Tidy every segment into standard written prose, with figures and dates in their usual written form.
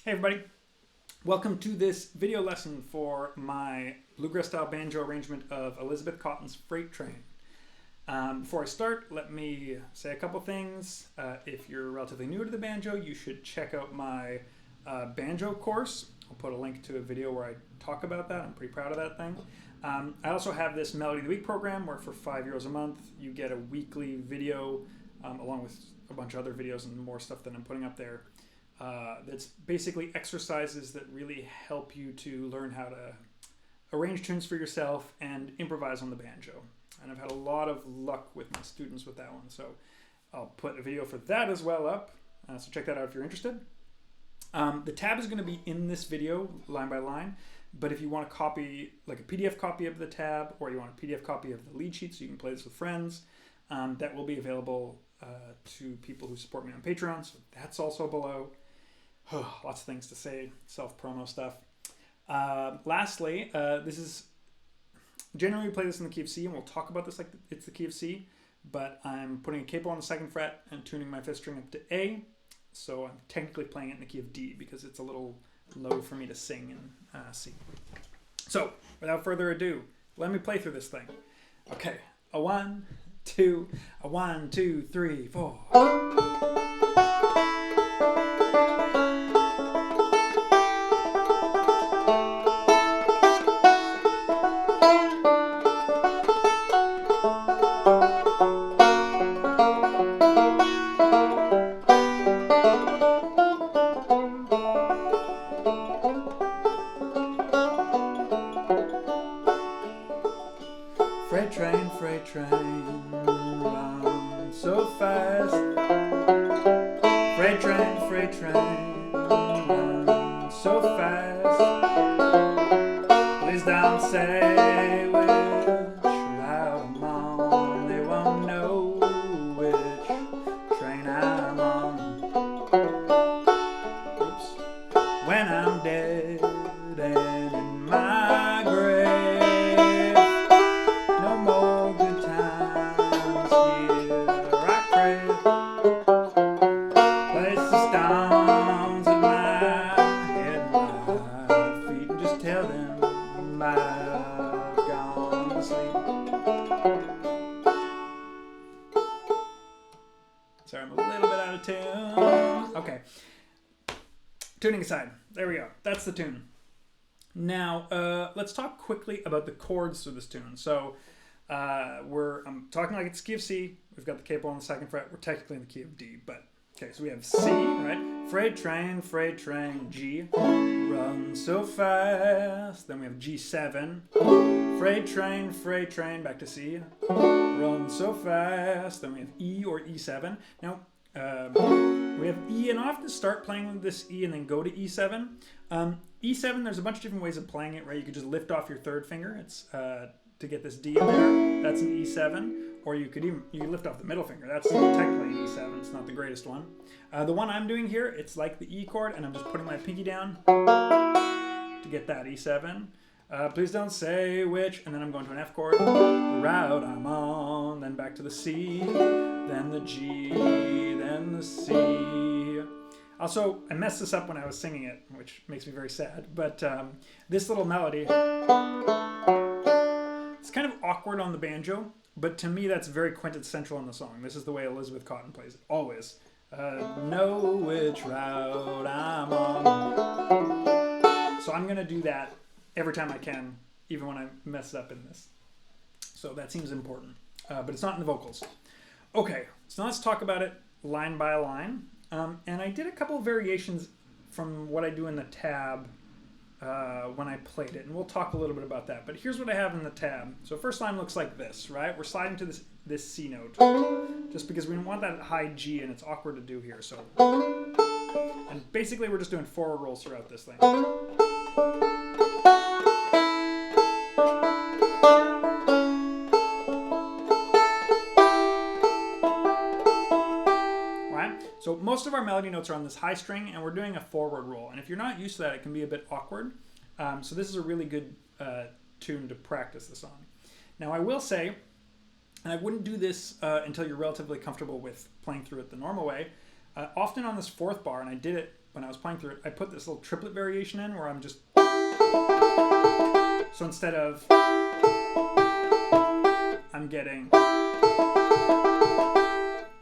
Hey everybody, welcome to this video lesson for my bluegrass style banjo arrangement of Elizabeth Cotton's Freight Train. Before I start, let me say a couple things. If you're relatively new to the banjo, you should check out my banjo course. I'll put a link to a video where I talk about that. I'm pretty proud of that thing. I also have this Melody of the Week program where for €5 a month you get a weekly video along with a bunch of other videos and more stuff that I'm putting up there. That's basically exercises that really help you to learn how to arrange tunes for yourself and improvise on the banjo. And I've had a lot of luck with my students with that one, so I'll put a video for that as well up. So check that out if you're interested. The tab is going to be in this video line by line, but if you want a copy, like a PDF copy of the tab, or you want a PDF copy of the lead sheet so you can play this with friends, that will be available to people who support me on Patreon, so that's also below. Lots of things to say, self-promo stuff. Lastly, this is generally we play this in the key of C, and we'll talk about this like it's the key of C, but I'm putting a capo on the 2nd fret and tuning my 5th string up to A, so I'm technically playing it in the key of D because it's a little low for me to sing in C. So, without further ado, let me play through this thing. Okay, a 1, 2, a 1, 2, 3, 4. Freight train, run so fast. Freight train, run so fast. Please don't say which route I'm on. They won't know which train I'm on. Oops. When I'm dead and in my grave. Sorry, I'm a little bit out of tune. Okay. Tuning aside. There we go. That's the tune. Now, let's talk quickly about the chords to this tune. So, I'm talking like it's key of C. We've got the capo on the 2nd fret. We're technically in the key of D, but okay, so we have C, right? Freight train, G. Run so fast. Then we have G7. Freight train, back to C. Run so fast. Then we have E or E7. Now, we have E, and I'll have to start playing with this E and then go to E7. E7, there's a bunch of different ways of playing it, right? You could just lift off your 3rd finger. It's to get this D in there. That's an E7. Or you could lift off the middle finger. That's technically an E7. It's not the greatest one. The one I'm doing here, it's like the E chord, and I'm just putting my pinky down to get that E7. Please don't say which, and then I'm going to an F chord. Route I'm on, then back to the C, then the G, then the C. Also, I messed this up when I was singing it, which makes me very sad, but this little melody, it's kind of awkward on the banjo, but to me that's very quintessential in the song. This is the way Elizabeth Cotton plays it, always. Know which route I'm on. So I'm going to do that every time I can, even when I mess up in this. So that seems important, but it's not in the vocals. Okay, so let's talk about it line by line. And I did a couple of variations from what I do in the tab when I played it, and we'll talk a little bit about that. But here's what I have in the tab. So first line looks like this, right? We're sliding to this C note, just because we want that high G, and it's awkward to do here. So, and basically we're just doing forward rolls throughout this thing. So most of our melody notes are on this high string, and we're doing a forward roll. And if you're not used to that, it can be a bit awkward. So this is a really good tune to practice this on. Now I will say, and I wouldn't do this until you're relatively comfortable with playing through it the normal way, often on this 4th bar, and I did it when I was playing through it, I put this little triplet variation in where I'm just... So instead of... I'm getting...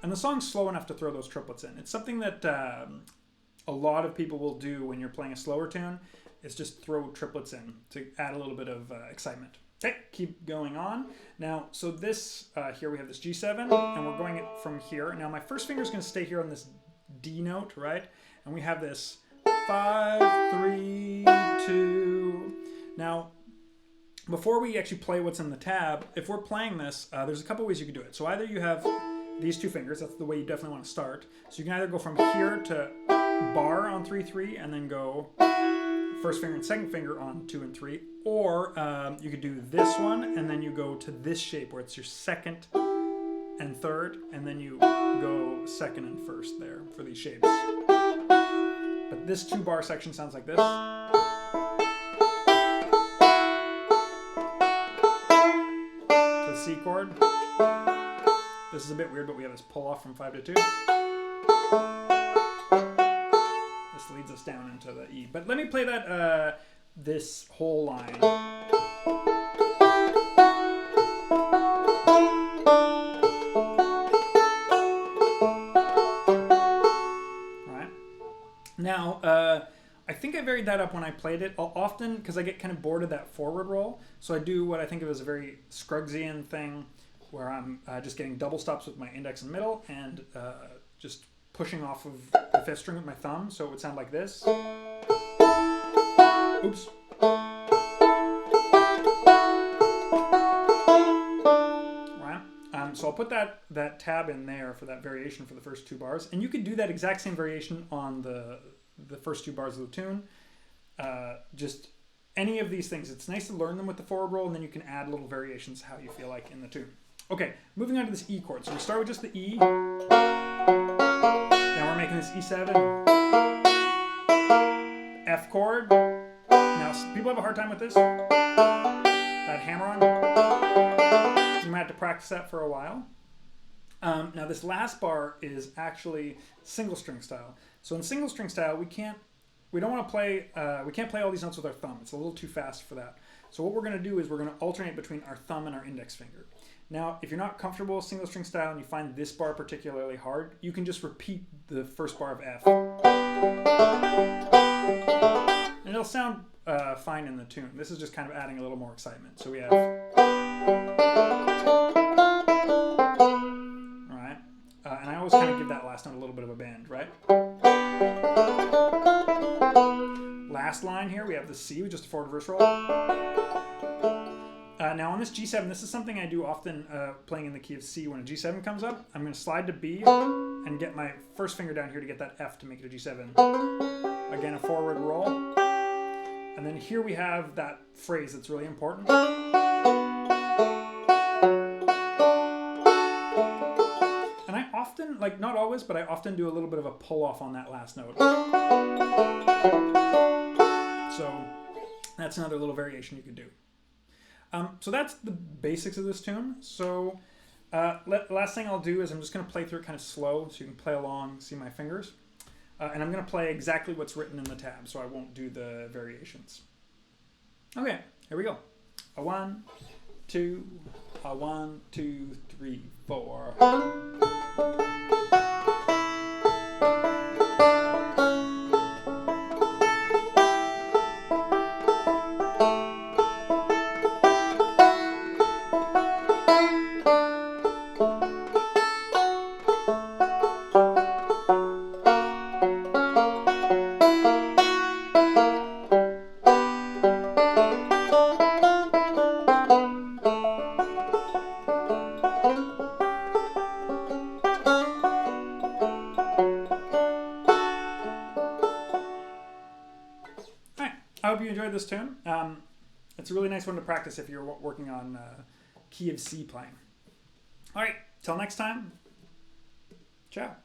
And the song's slow enough to throw those triplets in. It's something that a lot of people will do when you're playing a slower tune, is just throw triplets in to add a little bit of excitement. Okay, keep going on. Now, so this, here we have this G7, and we're going it from here. Now, my first finger is going to stay here on this D note, right? And we have this 5, 3, 2. Now, before we actually play what's in the tab, if we're playing this, there's a couple ways you can do it. So either you have these two fingers, that's the way you definitely want to start. So you can either go from here to bar on 3, 3, and then go first finger and second finger on 2 and 3, or you could do this one and then you go to this shape where it's your second and third, and then you go second and first there for these shapes. But this 2-bar section sounds like this. To the C chord. This is a bit weird, but we have this pull off from 5 to 2. This leads us down into the E. But let me play that this whole line. Right. Now, I think I varied that up when I played it. I'll often, because I get kind of bored of that forward roll, so I do what I think of as a very Scruggsy-ian thing, where I'm just getting double stops with my index and middle, and just pushing off of the 5th string with my thumb, so it would sound like this. Oops. Right. So I'll put that tab in there for that variation for the first 2 bars, and you could do that exact same variation on the first 2 bars of the tune. Just any of these things. It's nice to learn them with the forward roll, and then you can add little variations how you feel like in the tune. Okay, moving on to this E chord. So we start with just the E. Now we're making this E7. F chord. Now, people have a hard time with this. That hammer on. You might have to practice that for a while. Now this last bar is actually single string style. So in single string style, we can't play all these notes with our thumb. It's a little too fast for that. So what we're going to do is we're going to alternate between our thumb and our index finger. Now, if you're not comfortable with single string style and you find this bar particularly hard, you can just repeat the first bar of F. And it'll sound fine in the tune. This is just kind of adding a little more excitement. So we have... Alright. And I always kind of give that last note a little bit of a bend, right? Last line here, we have the C with just a forward reverse roll. Now on this G7, this is something I do often playing in the key of C. When a G7 comes up, I'm going to slide to B and get my first finger down here to get that F to make it a G7. Again, a forward roll. And then here we have that phrase that's really important. And I often, like not always, but I often do a little bit of a pull off on that last note. So that's another little variation you could do. So that's the basics of this tune. So last thing I'll do is I'm just going to play through it kind of slow so you can play along, see my fingers. And I'm going to play exactly what's written in the tab, so I won't do the variations. Okay, here we go. A 1, 2, a 1, 2, 3, 4. I hope you enjoyed this tune. It's a really nice one to practice if you're working on key of C playing. All right, till next time, ciao.